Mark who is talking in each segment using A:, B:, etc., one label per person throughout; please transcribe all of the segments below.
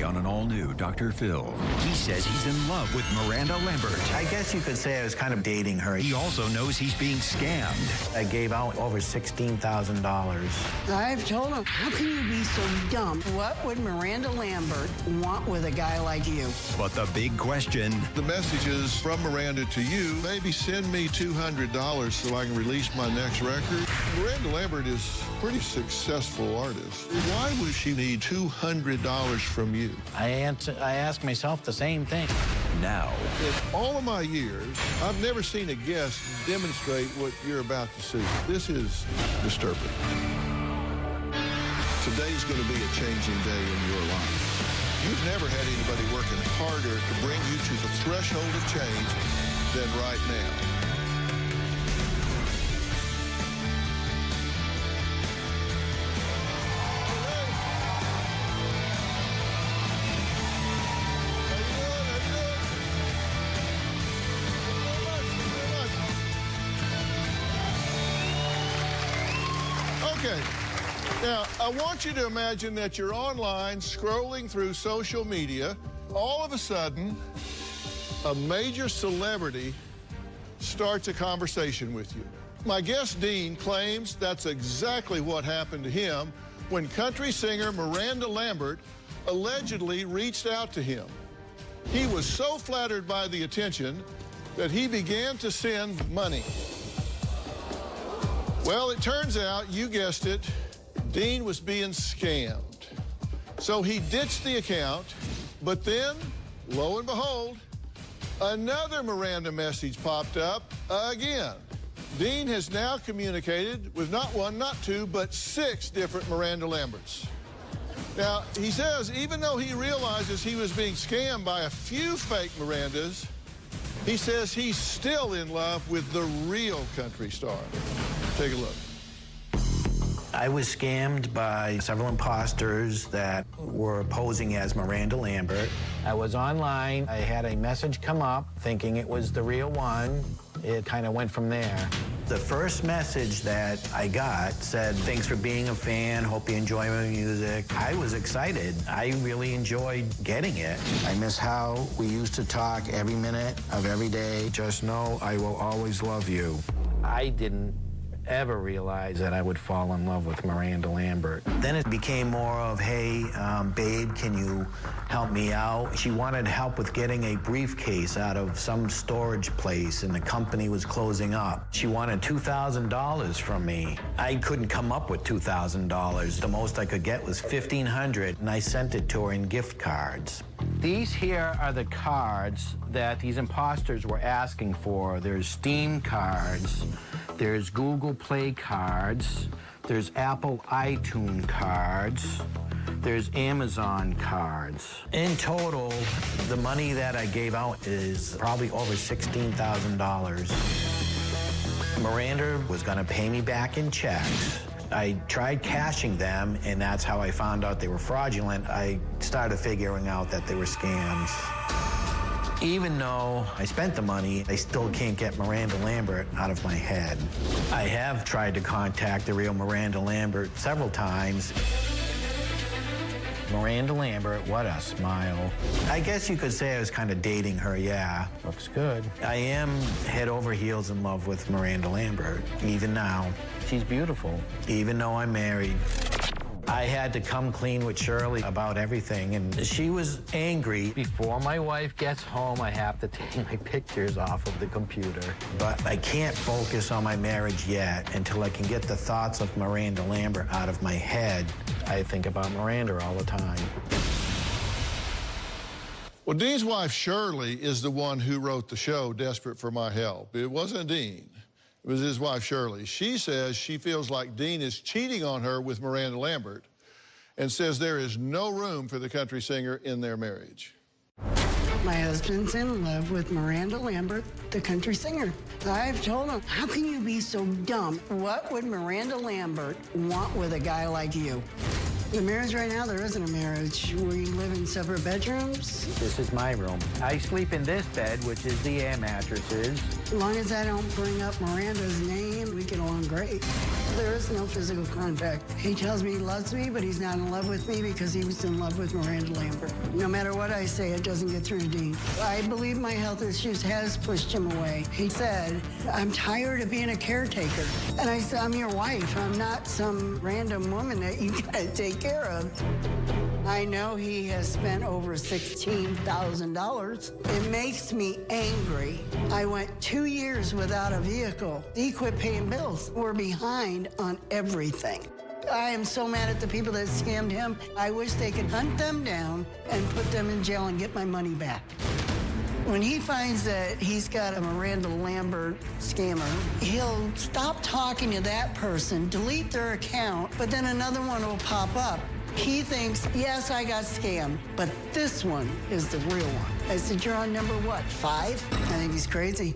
A: Today on an all-new Dr. Phil. He says he's in love with Miranda Lambert.
B: I guess you could say I was kind of dating her.
A: He also knows he's being scammed.
B: I gave out over $16,000.
C: I've told him, how can you be so dumb? What would Miranda Lambert want with a guy like you?
A: But the big question...
D: The message is from Miranda to you. Maybe send me $200 so I can release my next record. Miranda Lambert is a pretty successful artist. Why would she need $200 from you?
B: I ask myself the same thing.
A: Now.
D: In all of my years, I've never seen a guest demonstrate what you're about to see. This is disturbing. Today's going to be a changing day in your life. You've never had anybody working harder to bring you to the threshold of change than right now. Okay, now I want you to imagine that you're online scrolling through social media. All of a sudden, a major celebrity starts a conversation with you. My guest, Dean, claims that's exactly what happened to him when country singer Miranda Lambert allegedly reached out to him. He was so flattered by the attention that he began to send money. Well, it turns out, you guessed it, Dean was being scammed. So he ditched the account, but then, lo and behold, another Miranda message popped up again. Dean has now communicated with not one, not two, but 6 different Miranda Lamberts. Now, he says even though he realizes he was being scammed by a few fake Mirandas, he says he's still in love with the real country star. Take a look.
B: I was scammed by several imposters that were posing as Miranda Lambert. I was online. I had a message come up thinking it was the real one. It kind of went from there. The first message that I got said, "Thanks for being a fan. Hope you enjoy my music." I was excited. I really enjoyed getting it. I miss how we used to talk every minute of every day. Just know I will always love you. I didn't ever realize that I would fall in love with Miranda Lambert. Then it became more of, hey, babe, can you help me out? She wanted help with getting a briefcase out of some storage place, and the company was closing up. She wanted $2,000 from me. I couldn't come up with $2,000. The most I could get was $1,500, and I sent it to her in gift cards. These here are the cards that these imposters were asking for. There's Steam cards, there's Google Play cards, there's Apple iTunes cards, there's Amazon cards. In total, the money that I gave out is probably over $16,000. Miranda was gonna pay me back in checks. I tried cashing them, and that's how I found out they were fraudulent. I started figuring out that they were scams. Even though I spent the money, I still can't get Miranda Lambert out of my head. I have tried to contact the real Miranda Lambert several times. Miranda Lambert, what a smile. I guess you could say I was kind of dating her, yeah. Looks good. I am head over heels in love with Miranda Lambert, even now. She's beautiful, even though I'm married. I had to come clean with Shirley about everything, and she was angry. Before my wife gets home, I have to take my pictures off of the computer. But I can't focus on my marriage yet until I can get the thoughts of Miranda Lambert out of my head. I think about Miranda all the time.
D: Well, Dean's wife, Shirley, is the one who wrote the show, Desperate for My Help. It wasn't Dean. It was his wife, Shirley. She says she feels like Dean is cheating on her with Miranda Lambert and says there is no room for the country singer in their marriage.
C: My husband's in love with Miranda Lambert, the country singer. I've told him, how can you be so dumb? What would Miranda Lambert want with a guy like you? The marriage right now, there isn't a marriage. We live in separate bedrooms.
B: This is my room. I sleep in this bed, which is the air mattresses.
C: As long as I don't bring up Miranda's name, we get along great. There is no physical contact. He tells me he loves me, but he's not in love with me because he was in love with Miranda Lambert. No matter what I say, it doesn't get through to Dean. I believe my health issues has pushed him away. He said, I'm tired of being a caretaker. And I said, I'm your wife. I'm not some random woman that you gotta take care of. I know he has spent over $16,000. It makes me angry. I went 2 years without a vehicle. He quit paying bills. We're behind on everything. I am so mad at the people that scammed him. I wish they could hunt them down and put them in jail and get my money back. When he finds that he's got a Miranda Lambert scammer, he'll stop talking to that person, delete their account, but then another one will pop up. He thinks, yes, I got scammed, but this one is the real one. I said, you're on number what, 5? I think he's crazy.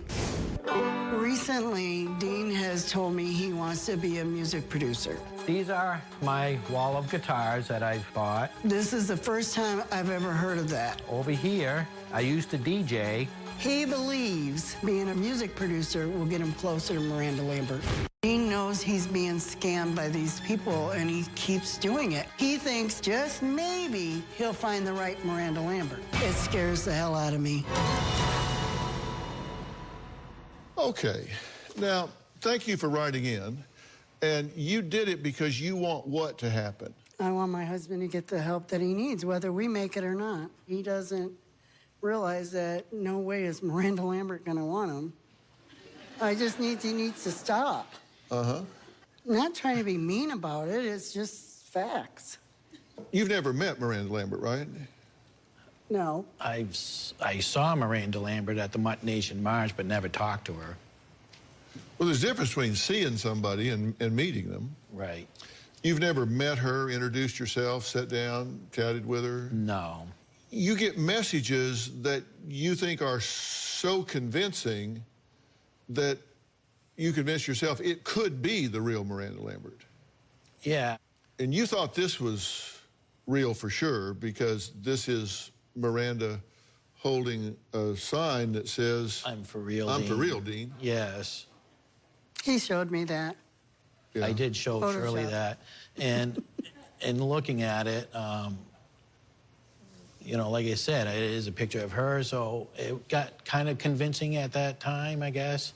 C: Recently, Dean has told me he wants to be a music producer.
B: These are my wall of guitars that I've bought.
C: This is the first time I've ever heard of that.
B: Over here, I used to DJ.
C: He believes being a music producer will get him closer to Miranda Lambert. He knows he's being scammed by these people, and he keeps doing it. He thinks just maybe he'll find the right Miranda Lambert. It scares the hell out of me.
D: Okay. Now, thank you for writing in. And you did it because you want what to happen?
C: I want my husband to get the help that he needs, whether we make it or not. He doesn't realize that no way is Miranda Lambert going to want him. He needs to stop.
D: Uh-huh.
C: I'm not trying to be mean about it. It's just facts.
D: You've never met Miranda Lambert, right?
C: No.
B: I saw Miranda Lambert at the Mutt Nation March, but never talked to her.
D: Well, there's a difference between seeing somebody and meeting them.
B: Right.
D: You've never met her, introduced yourself, sat down, chatted with her?
B: No.
D: You get messages that you think are so convincing that you convince yourself it could be the real Miranda Lambert.
B: Yeah.
D: And you thought this was real for sure because this is Miranda holding a sign that says,
B: I'm for real,
D: I'm
B: Dean.
D: for real, Dean.
B: Yes.
C: He showed me that.
D: Yeah.
B: I did show
C: Photoshop.
B: Shirley that. And in looking at it, you know, like I said, it is a picture of her, so it got kind of convincing at that time, I guess.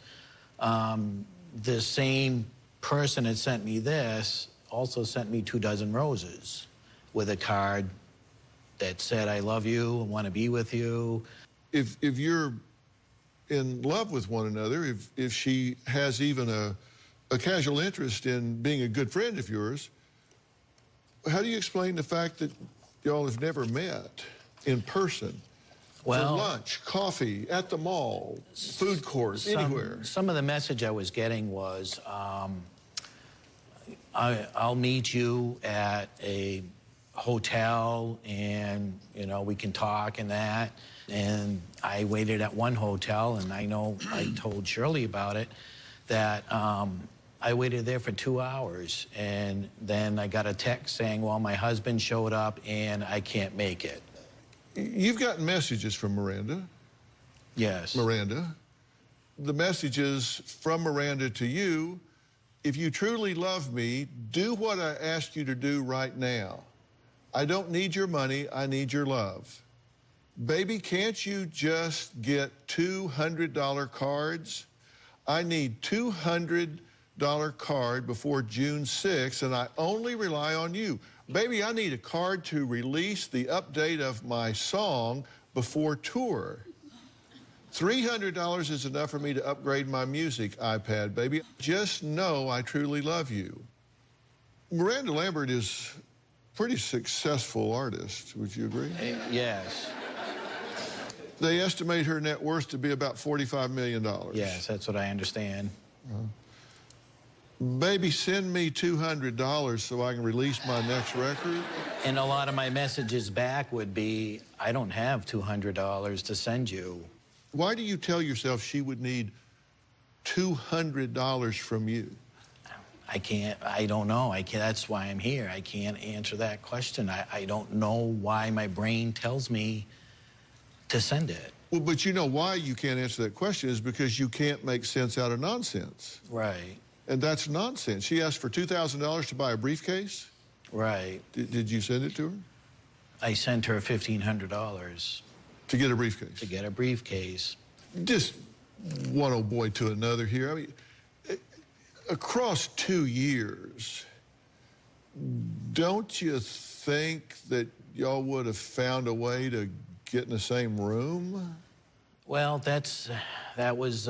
B: The same person that sent me this also sent me 2 dozen roses with a card that said, I love you, I want to be with you.
D: If you're in love with one another, if she has even a casual interest in being a good friend of yours, how do you explain the fact that y'all have never met in person?
B: Well,
D: for lunch, coffee, at the mall, food court, anywhere.
B: Some of the message I was getting was, I'll meet you at a hotel and, you know, we can talk and that. And I waited at one hotel, and I know I told Shirley about it, that I waited there for 2 hours. And then I got a text saying, well, my husband showed up and I can't make it.
D: You've gotten messages from Miranda.
B: Yes.
D: Miranda. The messages from Miranda to you, if you truly love me, do what I asked you to do right now. I don't need your money, I need your love. Baby, can't you just get $200 cards? I need $200 card before June 6th, and I only rely on you. Baby, I need a card to release the update of my song before tour. $300 is enough for me to upgrade my music iPad, baby. Just know I truly love you. Miranda Lambert is a pretty successful artist, would you agree?
B: Yes.
D: They estimate her net worth to be about $45 million.
B: Yes, that's what I understand.
D: Baby, send me $200 so I can release my next record.
B: And a lot of my messages back would be, I don't have $200 to send you.
D: Why do you tell yourself she would need $200 from you?
B: I don't know. That's why I'm here. I can't answer that question. I don't know why my brain tells me to send it.
D: Well, but you know why you can't answer that question is because you can't make sense out of nonsense.
B: Right.
D: And that's nonsense. She asked for $2,000 to buy a briefcase?
B: Right.
D: Did you send it to her?
B: I sent her $1,500.
D: To get a briefcase?
B: To get a briefcase.
D: Just one old boy to another here. I mean, across 2 years, don't you think that y'all would have found a way to get in the same room?
B: Well, that was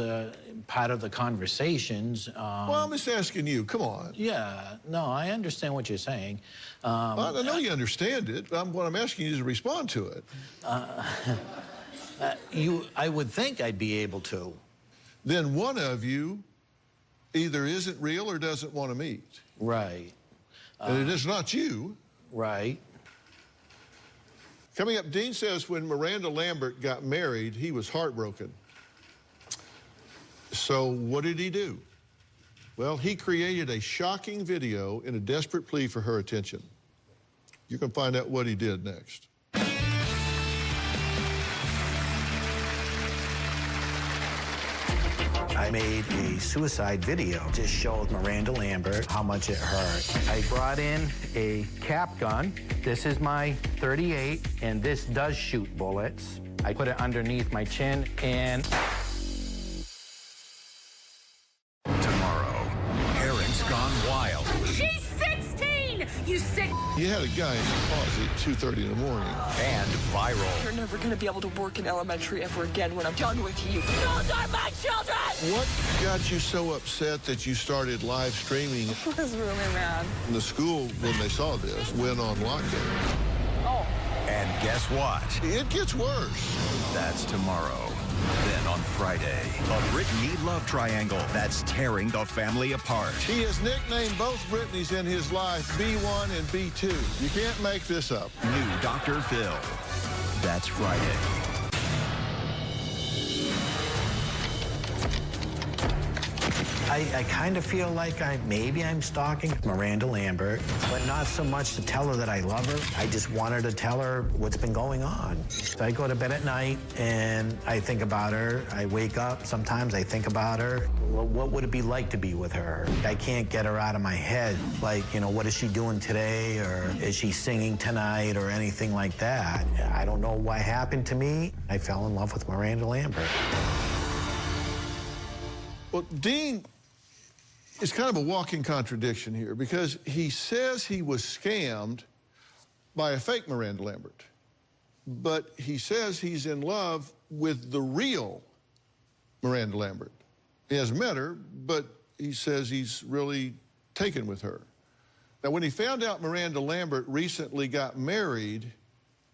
B: part of the conversations.
D: Well, I'm just asking you. Come on.
B: Yeah. No, I understand what you're saying.
D: I know you understand it. What I'm asking you is to respond to it.
B: I would think I'd be able to.
D: Then one of you either isn't real or doesn't want to meet.
B: Right.
D: And it is not you.
B: Right.
D: Coming up, Dean says when Miranda Lambert got married, he was heartbroken. So what did he do? Well, he created a shocking video in a desperate plea for her attention. You can find out what he did next.
B: I made a suicide video. Just showed Miranda Lambert how much it hurt. I brought in a cap gun. This is my .38, and this does shoot bullets. I put it underneath my chin, and...
A: Tomorrow, parents gone wild.
E: She's 16! You sick...
D: You had a guy in the closet at 2:30 in the morning.
A: And viral.
E: You're never gonna be able to work in elementary ever again when I'm done with you. Those are my children!
D: What got you so upset that you started live streaming?
E: I was really mad.
D: The school, when they saw this, went on lockdown.
E: Oh.
A: And guess what?
D: It gets worse.
A: That's tomorrow. Then on Friday, a Brittany love triangle that's tearing the family apart.
D: He has nicknamed both Britneys in his life B1 and B2. You can't make this up.
A: New Dr. Phil. That's Friday.
B: I kind of feel like maybe I'm stalking Miranda Lambert, but not so much to tell her that I love her. I just wanted to tell her what's been going on. So I go to bed at night and I think about her. I wake up, sometimes I think about her. Well, what would it be like to be with her? I can't get her out of my head. Like, you know, what is she doing today? Or is she singing tonight or anything like that? I don't know what happened to me. I fell in love with Miranda Lambert.
D: Well, Dean is kind of a walking contradiction here because he says he was scammed by a fake Miranda Lambert, but he says he's in love with the real Miranda Lambert. He hasn't met her, but he says he's really taken with her. Now, when he found out Miranda Lambert recently got married,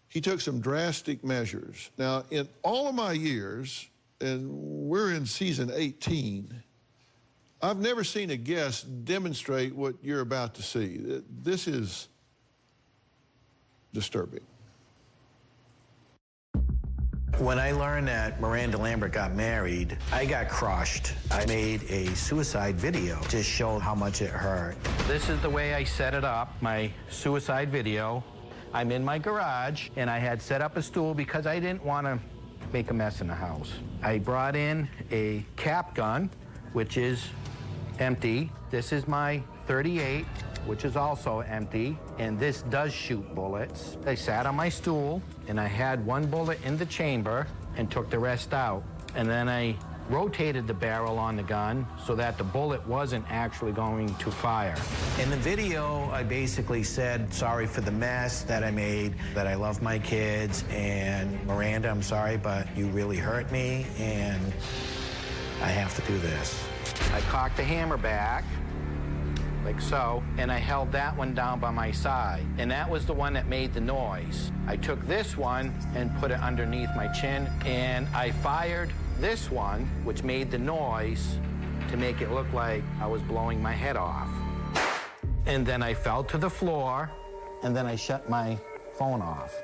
D: he took some drastic measures. Now, in all of my years, and we're in season 18, I've never seen a guest demonstrate what you're about to see. This is disturbing.
B: When I learned that Miranda Lambert got married, I got crushed. I made a suicide video to show how much it hurt. This is the way I set it up, my suicide video. I'm in my garage, and I had set up a stool because I didn't want to make a mess in the house. I brought in a cap gun, which is empty. This is my .38, which is also empty, and this does shoot bullets. I sat on my stool, and I had one bullet in the chamber and took the rest out. And then I rotated the barrel on the gun so that the bullet wasn't actually going to fire. In the video, I basically said, sorry for the mess that I made, that I love my kids, and Miranda, I'm sorry, but you really hurt me, and I have to do this. I cocked the hammer back, like so, and I held that one down by my side, and that was the one that made the noise. I took this one and put it underneath my chin, and I fired this one, which made the noise, to make it look like I was blowing my head off. And then I fell to the floor, and then I shut my phone off.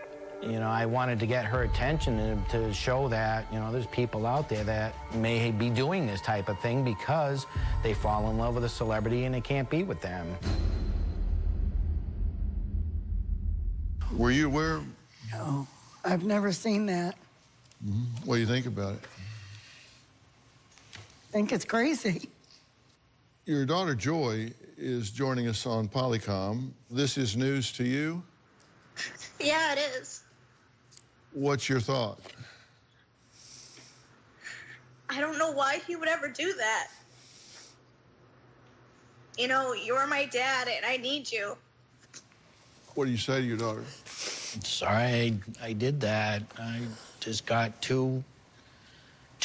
B: You know, I wanted to get her attention and to show that, you know, there's people out there that may be doing this type of thing because they fall in love with a celebrity and they can't be with them.
D: Were you aware?
C: No, I've never seen that.
D: What do you think about it?
C: I think it's crazy.
D: Your daughter, Joy, is joining us on Polycom. This is news to you?
F: Yeah, it is.
D: What's your thought?
F: I don't know why he would ever do that. You know, you're my dad and I need you.
D: What do you say to your daughter?
B: Sorry I did that. I just got too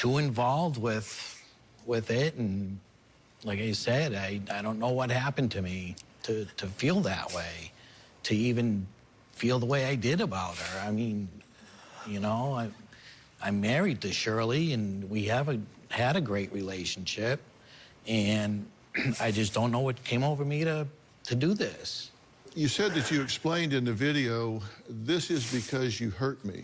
B: involved with it, and like I said, I don't know what happened to me to feel that way, to even feel the way I did about her. I mean, you know, I'm married to Shirley, and we had a great relationship, and I just don't know what came over me to do this.
D: You said that you explained in the video, this is because you hurt me.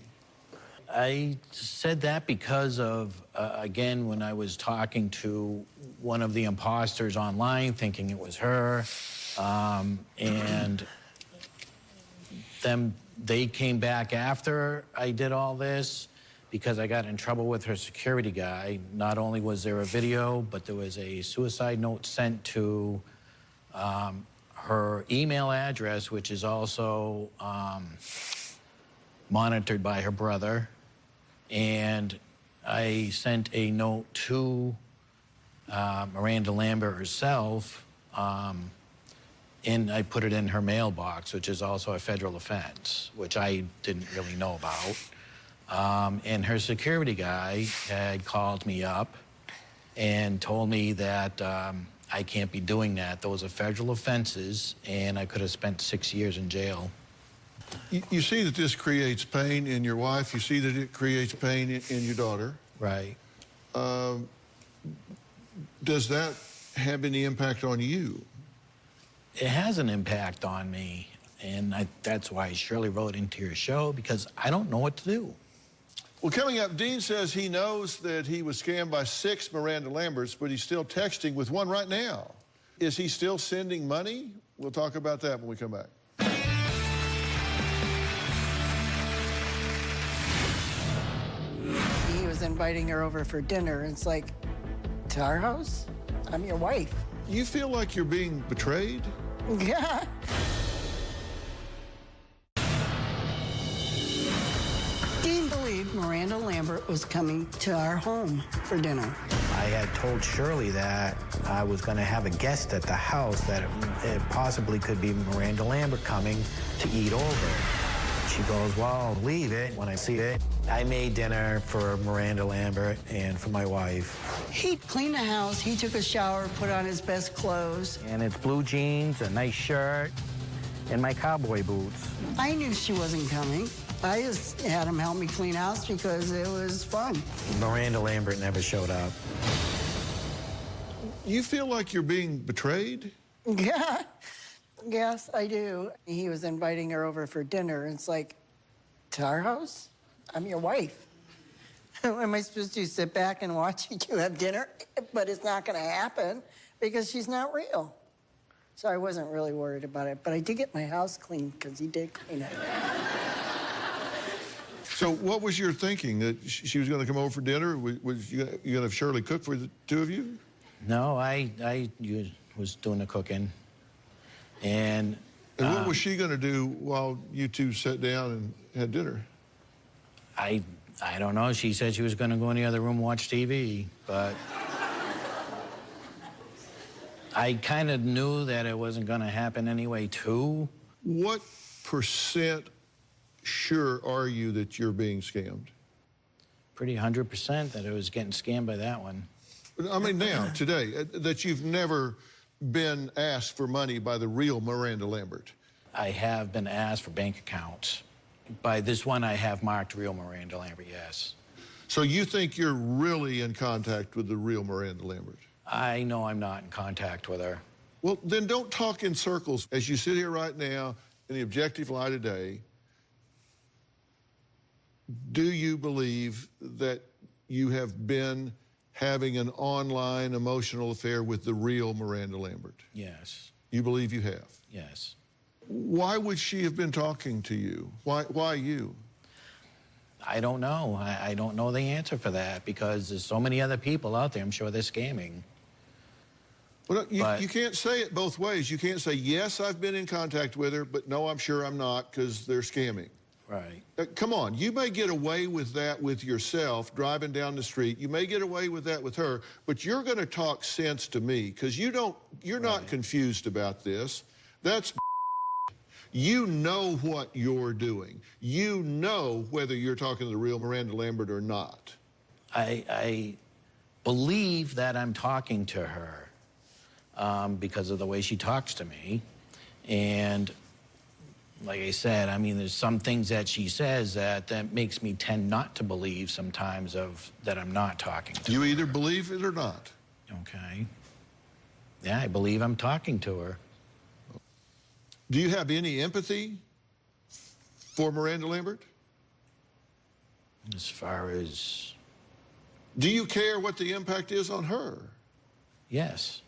B: I said that because of, again, when I was talking to one of the imposters online, thinking it was her, and they came back after I did all this because I got in trouble with her security guy. Not only was there a video, but there was a suicide note sent to her email address, which is also monitored by her brother. And I sent a note to Miranda Lambert herself, and I put it in her mailbox, which is also a federal offense, which I didn't really know about. And her security guy had called me up and told me that I can't be doing that. Those are federal offenses, and I could have spent 6 years in jail.
D: You see that this creates pain in your wife. You see that it creates pain in your daughter.
B: Right.
D: Does that have any impact on you?
B: It has an impact on me, and that's why Shirley wrote into your show, because I don't know what to do.
D: Well, coming up, Dean says he knows that he was scammed by 6 Miranda Lamberts, but he's still texting with one right now. Is he still sending money? We'll talk about that when we come back.
C: He was inviting her over for dinner. It's like, to our house? I'm your wife.
D: You feel like you're being betrayed?
C: Yeah. Dean believed Miranda Lambert was coming to our home for dinner.
B: I had told Shirley that I was going to have a guest at the house, that it possibly could be Miranda Lambert coming to eat over. She goes, well, I'll leave it when I see it. I made dinner for Miranda Lambert and for my wife.
C: He cleaned the house, he took a shower, put on his best clothes.
B: And it's blue jeans, a nice shirt, and my cowboy boots.
C: I knew she wasn't coming. I just had him help me clean house because it was fun.
B: Miranda Lambert never showed up.
D: You feel like you're being betrayed?
C: Yeah. Yes, I do. He was inviting her over for dinner. It's like, to our house? I'm your wife. Am I supposed to sit back and watch you have dinner? But it's not going to happen because she's not real. So I wasn't really worried about it. But I did get my house cleaned because he did clean it.
D: So what was your thinking? That she was going to come over for dinner? Was you going to have Shirley cook for the two of you?
B: No, I was doing the cooking. And
D: what was she going to do while you two sat down and had dinner?
B: I don't know. She said she was going to go in the other room and watch TV, but I kind of knew that it wasn't going to happen anyway, too.
D: What % sure are you that you're being scammed?
B: Pretty 100% that I was getting scammed by that one.
D: I mean, now, today, that you've never been asked for money by the real Miranda Lambert.
B: I have been asked for bank accounts. By this one, I have marked real Miranda Lambert, yes.
D: So you think you're really in contact with the real Miranda Lambert?
B: I know I'm not in contact with her.
D: Well, then don't talk in circles. As you sit here right now in the Objective Lie today, do you believe that you have been having an online emotional affair with the real Miranda Lambert?
B: Yes.
D: You believe you have?
B: Yes.
D: Why would she have been talking to you? Why you?
B: I don't know. I don't know the answer for that because there's so many other people out there I'm sure they're scamming.
D: Well, you can't say it both ways. You can't say, yes, I've been in contact with her, but no, I'm sure I'm not because they're scamming.
B: Right.
D: Come on, you may get away with that with yourself driving down the street. You may get away with that with her, but you're going to talk sense to me because you're not confused about this. That's you know what you're doing. You know whether you're talking to the real Miranda Lambert or not.
B: I believe that I'm talking to her because of the way she talks to me. And like I said, I mean, there's some things that she says that makes me tend not to believe sometimes that I'm not talking to her.
D: You either believe it or not.
B: Okay. Yeah, I believe I'm talking to her.
D: Do you have any empathy for Miranda Lambert?
B: As far as...
D: Do you care what the impact is on her?
B: Yes.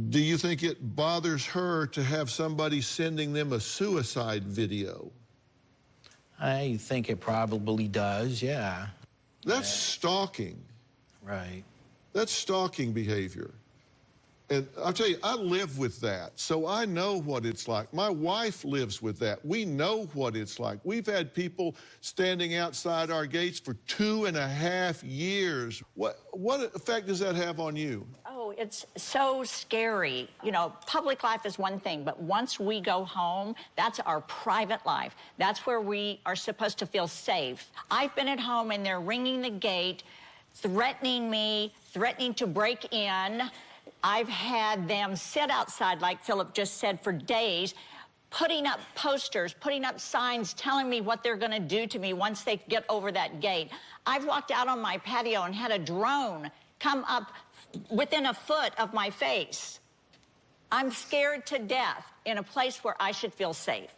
D: Do you think it bothers her to have somebody sending them a suicide video?
B: I think it probably does, yeah.
D: That's stalking.
B: Right.
D: That's stalking behavior. And I'll tell you, I live with that, so I know what it's like. My wife lives with that. We know what it's like. We've had people standing outside our gates for 2.5 years. What effect does that have on you?
G: Oh, it's so scary. You know, public life is one thing, but once we go home, that's our private life. That's where we are supposed to feel safe. I've been at home and they're ringing the gate, threatening me, threatening to break in. I've had them sit outside, like Philip just said, for days, putting up posters, putting up signs, telling me what they're going to do to me once they get over that gate. I've walked out on my patio and had a drone come up within a foot of my face. I'm scared to death in a place where I should feel safe.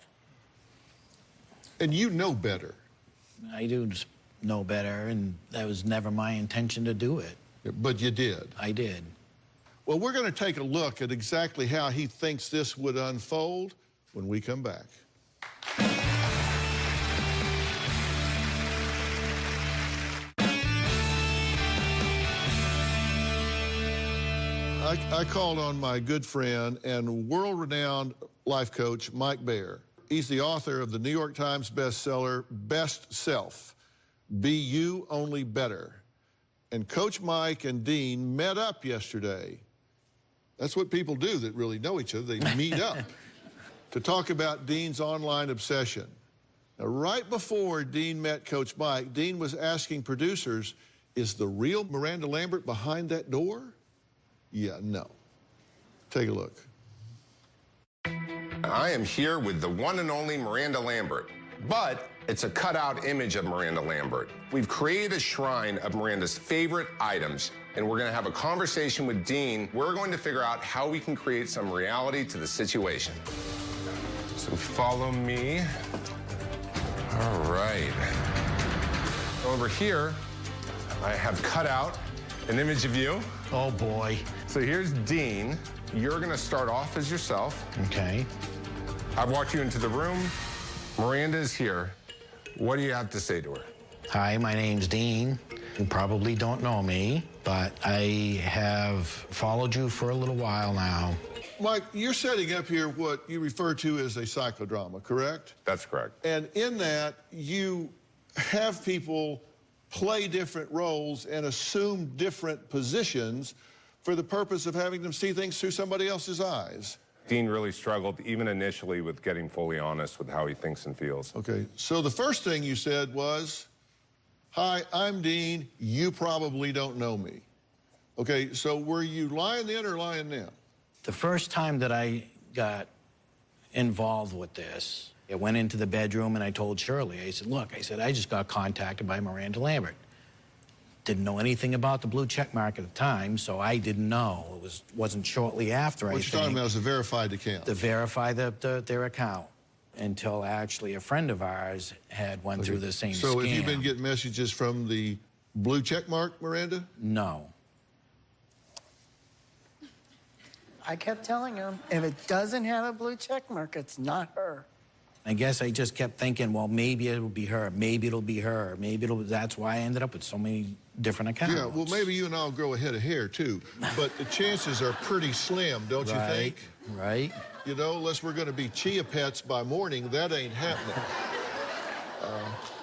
D: And you know better.
B: I do know better, and that was never my intention to do it.
D: But you did.
B: I did.
D: Well, we're going to take a look at exactly how he thinks this would unfold when we come back. I called on my good friend and world-renowned life coach, Mike Bayer. He's the author of the New York Times bestseller, Best Self, Be You, Only Better. And Coach Mike and Dean met up yesterday. That's what people do that really know each other. They meet up to talk about Dean's online obsession. Now, right before Dean met Coach Mike, Dean was asking producers, is the real Miranda Lambert behind that door? Yeah, no. Take a look.
H: I am here with the one and only Miranda Lambert, but it's a cutout image of Miranda Lambert. We've created a shrine of Miranda's favorite items, and we're gonna have a conversation with Dean. We're going to figure out how we can create some reality to the situation. So follow me. All right. Over here, I have cut out an image of you.
B: Oh, boy.
H: So here's Dean. You're gonna start off as yourself.
B: Okay.
H: I've walked you into the room. Miranda's here. What do you have to say to her?
B: Hi, my name's Dean. You probably don't know me, but I have followed you for a little while now.
D: Mike, you're setting up here what you refer to as a psychodrama, correct?
H: That's correct.
D: And in that, you have people play different roles and assume different positions for the purpose of having them see things through somebody else's eyes.
H: Dean really struggled, even initially, with getting fully honest with how he thinks and feels.
D: Okay, so the first thing you said was, hi, I'm Dean, you probably don't know me. Okay, so were you lying then or lying now?
B: The first time that I got involved with this, I went into the bedroom and I told Shirley, I said, look, I said, I just got contacted by Miranda Lambert. Didn't know anything about the blue check mark at the time, so I didn't know. It wasn't shortly after,
D: What you're talking about is a verified account.
B: To verify their account, until actually a friend of ours had went through the same scam.
D: So have you been getting messages from the blue check mark, Miranda?
B: No.
C: I kept telling him, if it doesn't have a blue check mark, it's not her.
B: I guess I just kept thinking, well, maybe it'll be her, maybe it'll be her, maybe that's why I ended up with so many different accounts.
D: Yeah, well, maybe you and I'll grow a head of hair, too. But the chances are pretty slim, don't you think?
B: Right.
D: You know, unless we're going to be chia pets by morning, that ain't happening.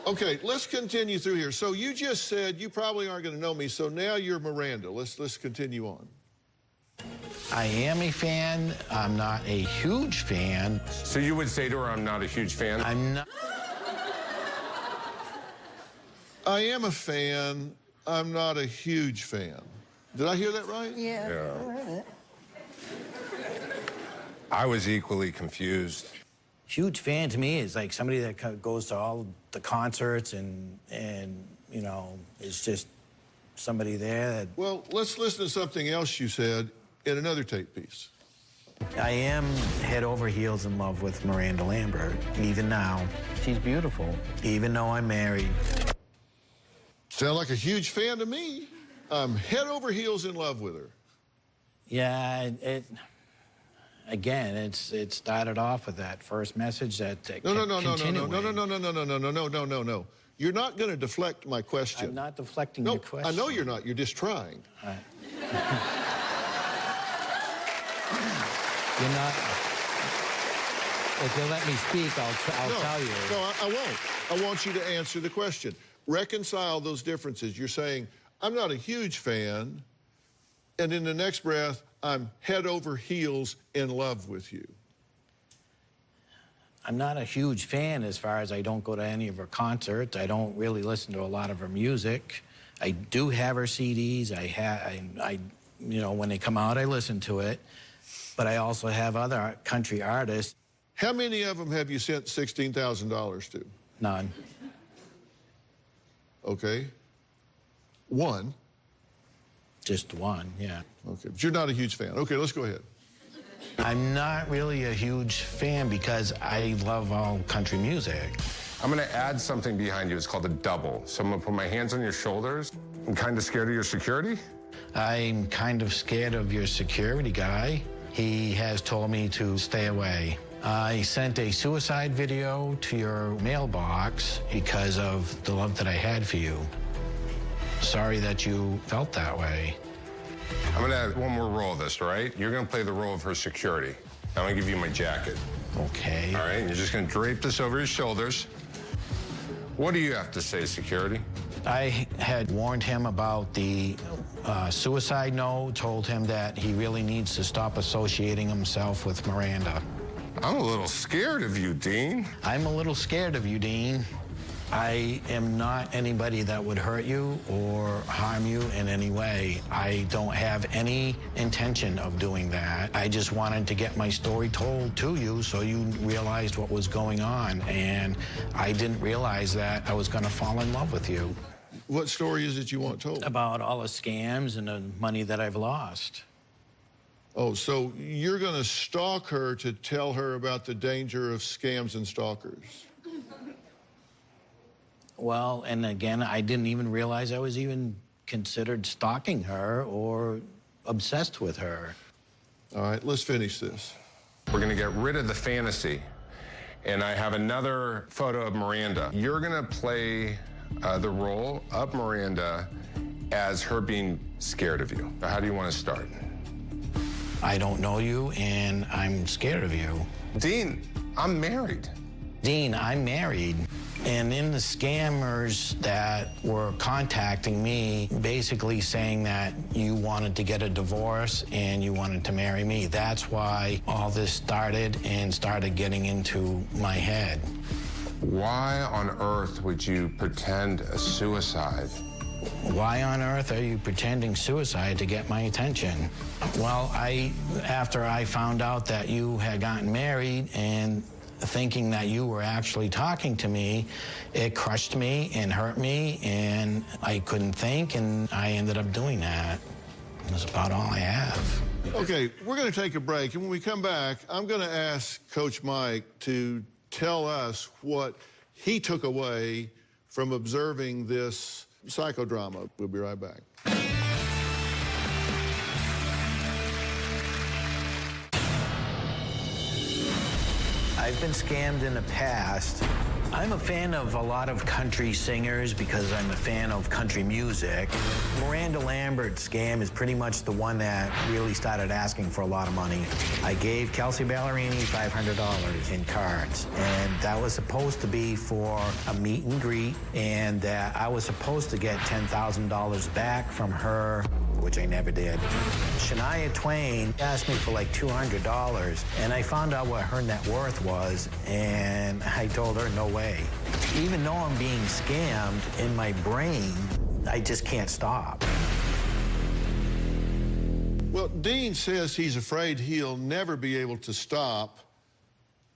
D: Okay, let's continue through here. So you just said you probably aren't going to know me, so now you're Miranda. Let's continue on.
B: I am a fan. I'm not a huge fan.
H: So you would say to her, I'm not a huge fan?
B: I'm not.
D: I am a fan. I'm not a huge fan. Did I hear that right?
C: Yeah.
H: I was equally confused.
B: Huge fan to me is like somebody that goes to all the concerts and you know, is just somebody there that...
D: Well, let's listen to something else you said in another tape piece.
B: I am head over heels in love with Miranda Lambert, even now. She's beautiful, even though I'm married.
D: Sound like a huge fan to me. I'm head over heels in love with her.
B: Yeah, again, it started off with that first message that
D: No. You're not going to deflect my question.
B: I'm not deflecting your question.
D: I know you're not. You're just trying.
B: You're not. If you'll let me speak, I'll tell you.
D: No, I won't. I want you to answer the question. Reconcile those differences. You're saying, I'm not a huge fan, and in the next breath, I'm head over heels in love with you.
B: I'm not a huge fan as far as I don't go to any of her concerts. I don't really listen to a lot of her music. I do have her CDs. I you know, when they come out, I listen to it. But I also have other country artists.
D: How many of them have you sent $16,000 to?
B: None.
D: Okay. One.
B: Just one, yeah.
D: Okay, but you're not a huge fan. Okay, let's go ahead.
B: I'm not really a huge fan because I love all country music.
H: I'm going to add something behind you. It's called a double. So I'm going to put my hands on your shoulders. I'm kind of scared of your security.
B: I'm kind of scared of your security guy. He has told me to stay away. I sent a suicide video to your mailbox because of the love that I had for you. Sorry that you felt that way.
H: I'm going to add one more roll of this, all right? You're going to play the role of her security. I'm going to give you my jacket.
B: Okay.
H: All right, and you're just going to drape this over your shoulders. What do you have to say, security?
B: I had warned him about the suicide note, told him that he really needs to stop associating himself with Miranda.
H: I'm a little scared of you, Dean.
B: I'm a little scared of you, Dean. I am not anybody that would hurt you or harm you in any way. I don't have any intention of doing that. I just wanted to get my story told to you so you realized what was going on. And I didn't realize that I was going to fall in love with you.
D: What story is it you want told?
B: About all the scams and the money that I've lost.
D: Oh, so you're going to stalk her to tell her about the danger of scams and stalkers?
B: Well, and again, I didn't even realize I was even considered stalking her or obsessed with her.
D: All right, let's finish this.
H: We're going to get rid of the fantasy. And I have another photo of Miranda. You're going to play the role of Miranda as her being scared of you. How do you want to start?
B: I don't know you, and I'm scared of you.
H: Dean, I'm married.
B: Dean, I'm married. And in the scammers that were contacting me, basically saying that you wanted to get a divorce and you wanted to marry me. That's why all this started and started getting into my head.
H: Why on earth would you pretend a suicide?
B: Why on earth are you pretending suicide to get my attention? Well, after I found out that you had gotten married and thinking that you were actually talking to me, it crushed me and hurt me, and I couldn't think, and I ended up doing that. That's about all I have.
D: Okay, we're going to take a break, and when we come back, I'm going to ask Coach Mike to tell us what he took away from observing this psychodrama. We'll be right back.
B: I've been scammed in the past, I'm a fan of a lot of country singers because I'm a fan of country music. Miranda Lambert's scam is pretty much the one that really started asking for a lot of money. I gave Kelsey Ballerini $500 in cards, and that was supposed to be for a meet and greet, and that I was supposed to get $10,000 back from her, which I never did. Shania Twain asked me for like $200, and I found out what her net worth was, and I told her no way. Even though I'm being scammed, in my brain, I just can't stop.
D: Well, Dean says he's afraid he'll never be able to stop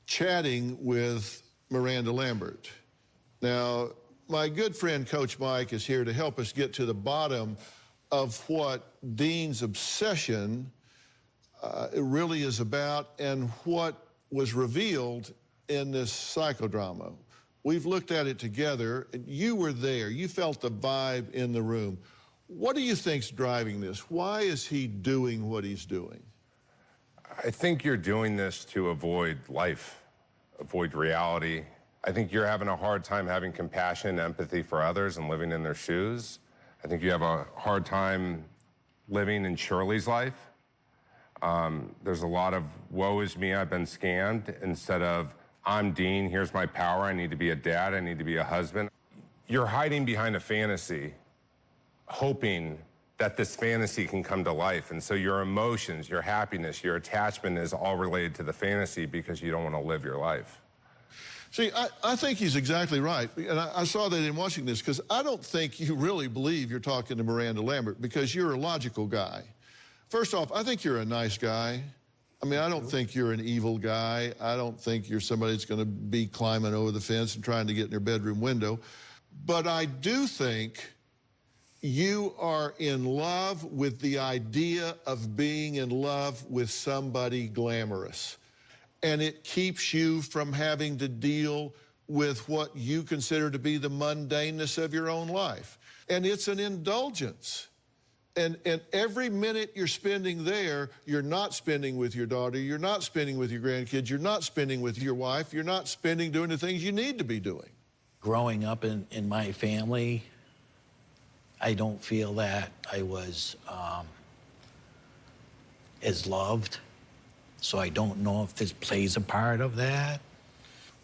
D: chatting with Miranda Lambert. Now, my good friend Coach Mike is here to help us get to the bottom of what Dean's obsession really is about and what was revealed in this psychodrama. We've looked at it together. You were there. You felt the vibe in the room. What do you think's driving this? Why is he doing what he's doing?
H: I think you're doing this to avoid life, avoid reality. I think you're having a hard time having compassion and empathy for others and living in their shoes. I think you have a hard time living in Shirley's life. There's a lot of woe is me, I've been scammed, instead of I'm Dean, here's my power, I need to be a dad, I need to be a husband. You're hiding behind a fantasy, hoping that this fantasy can come to life. And so your emotions, your happiness, your attachment is all related to the fantasy because you don't want to live your life.
D: See, I think he's exactly right. And I saw that in watching this, because I don't think you really believe you're talking to Miranda Lambert, because you're a logical guy. First off, I think you're a nice guy. I mean, I don't think you're an evil guy. I don't think you're somebody that's going to be climbing over the fence and trying to get in their bedroom window. But I do think you are in love with the idea of being in love with somebody glamorous. And it keeps you from having to deal with what you consider to be the mundaneness of your own life. And it's an indulgence. And every minute you're spending there, you're not spending with your daughter, you're not spending with your grandkids, you're not spending with your wife, you're not spending doing the things you need to be doing.
B: Growing up in my family, I don't feel that I was as loved. So I don't know if this plays a part of that.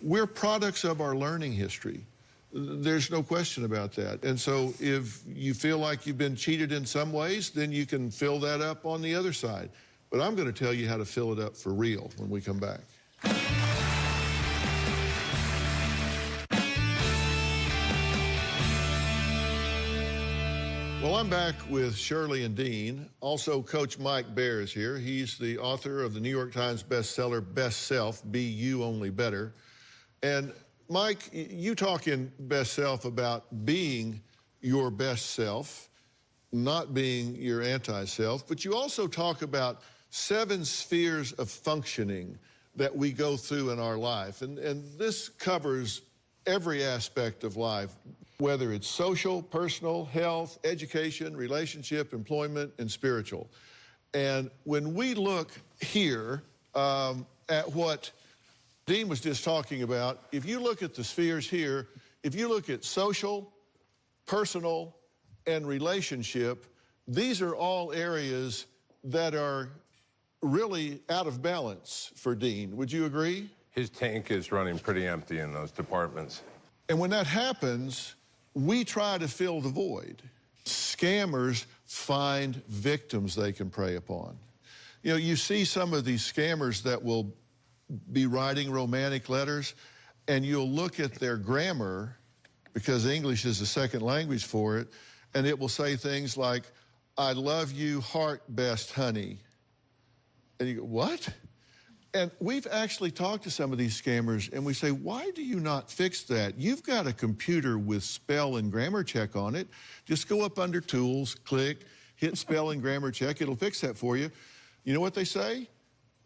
D: We're products of our learning history. There's no question about that. And so if you feel like you've been cheated in some ways, then you can fill that up on the other side. But I'm going to tell you how to fill it up for real when we come back. Well, I'm back with Shirley and Dean. Also, Coach Mike Baer is here. He's the author of the New York Times bestseller, Best Self, Be You Only Better. And Mike, you talk in Best Self about being your best self, not being your anti-self, but you also talk about 7 spheres of functioning that we go through in our life. And this covers every aspect of life, whether it's social, personal, health, education, relationship, employment, and spiritual. And when we look here at what Dean was just talking about, if you look at the spheres here, if you look at social, personal, and relationship, these are all areas that are really out of balance for Dean. Would you agree?
H: His tank is running pretty empty in those departments.
D: And when that happens, we try to fill the void. Scammers find victims they can prey upon. You know, you see some of these scammers that will be writing romantic letters, and you'll look at their grammar, because English is a second language for it, and it will say things like, I love you, heart best, honey. And you go, what? And we've actually talked to some of these scammers, and we say, why do you not fix that? You've got a computer with spell and grammar check on it. Just go up under Tools, click, hit spell and grammar check. It'll fix that for you. You know what they say?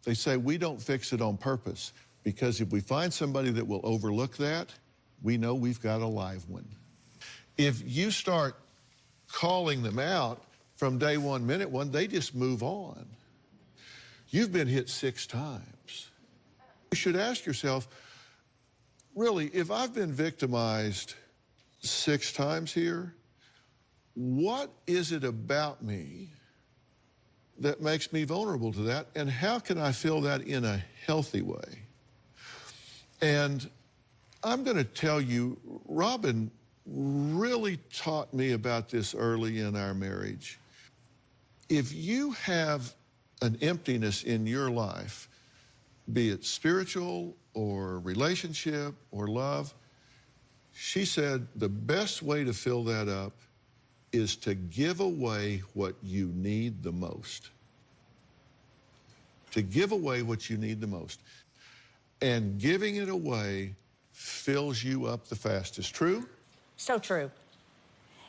D: They say, we don't fix it on purpose, because if we find somebody that will overlook that, we know we've got a live one. If you start calling them out from day one, minute one, they just move on. You've been hit 6 times. You should ask yourself, really, if I've been victimized 6 times here, what is it about me that makes me vulnerable to that? And how can I feel that in a healthy way? And I'm going to tell you, Robin really taught me about this early in our marriage. If you have an emptiness in your life, be it spiritual or relationship or love, she said the best way to fill that up is to give away what you need the most. To give away what you need the most. And giving it away fills you up the fastest. True?
G: So true.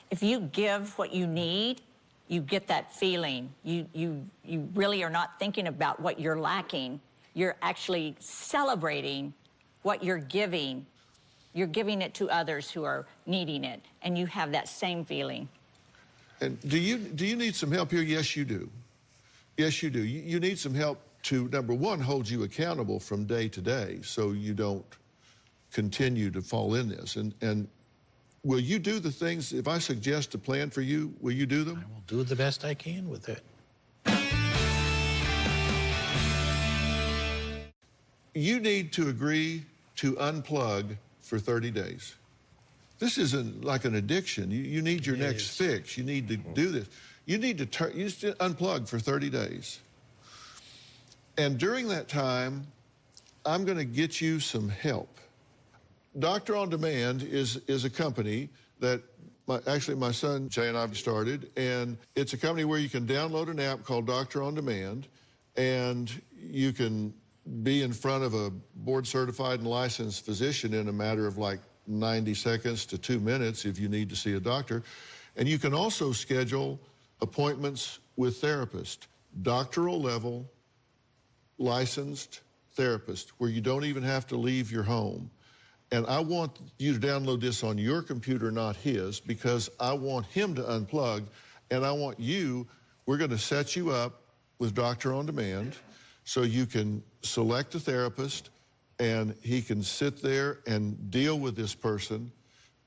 G: If you give what you need, you get that feeling. You really are not thinking about what you're lacking. You're actually celebrating what you're giving. You're giving it to others who are needing it, and you have that same feeling.
D: And do you need some help here? Yes, you do. Yes, you do. You need some help to, number one, hold you accountable from day to day so you don't continue to fall in this. And will you do the things, if I suggest a plan for you, will you do them?
B: I will do the best I can with it.
D: You need to agree to unplug for 30 days. This isn't like an addiction. You need your next fix. You need to do this. You need to unplug for 30 days. And during that time, I'm going to get you some help. Doctor on Demand is a company that actually my son Jay and I've started, and it's a company where you can download an app called Doctor on Demand, and you can be in front of a board-certified and licensed physician in a matter of like 90 seconds to 2 minutes if you need to see a doctor. And you can also schedule appointments with therapists, doctoral level, licensed therapist, where you don't even have to leave your home. And I want you to download this on your computer, not his, because I want him to unplug, and I want you, we're going to set you up with Doctor on Demand so you can select a therapist, and he can sit there and deal with this person,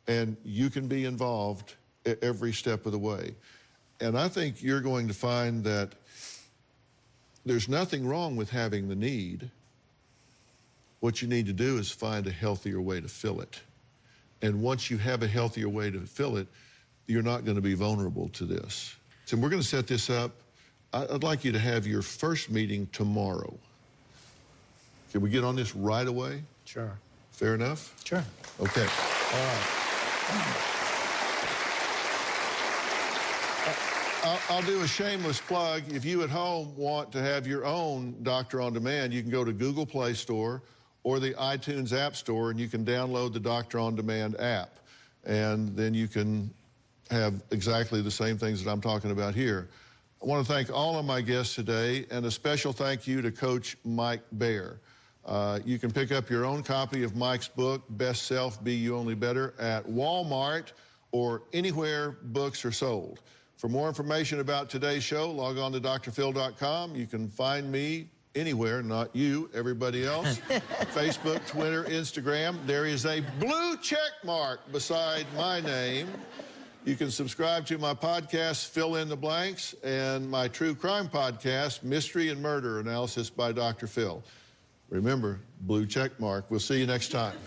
D: and you can be involved every step of the way. And I think you're going to find that there's nothing wrong with having the need. What you need to do is find a healthier way to fill it. And once you have a healthier way to fill it, you're not going to be vulnerable to this. So we're going to set this up. I'd like you to have your first meeting tomorrow. Can we get on this right away?
B: Sure.
D: Fair enough?
B: Sure.
D: Okay.
B: All right.
D: I'll do a shameless plug. If you at home want to have your own Doctor on Demand, you can go to Google Play Store or the iTunes App Store, and you can download the Doctor on Demand app. And then you can have exactly the same things that I'm talking about here. I want to thank all of my guests today, and a special thank you to Coach Mike Baer. You can pick up your own copy of Mike's book, Best Self, Be You Only Better, at Walmart or anywhere books are sold. For more information about today's show, log on to drphil.com. You can find me anywhere, not you, everybody else. Facebook, Twitter, Instagram. There is a blue check mark beside my name. You can subscribe to my podcast, Fill in the Blanks, and my true crime podcast, Mystery and Murder Analysis by Dr. Phil. Remember, blue check mark. We'll see you next time.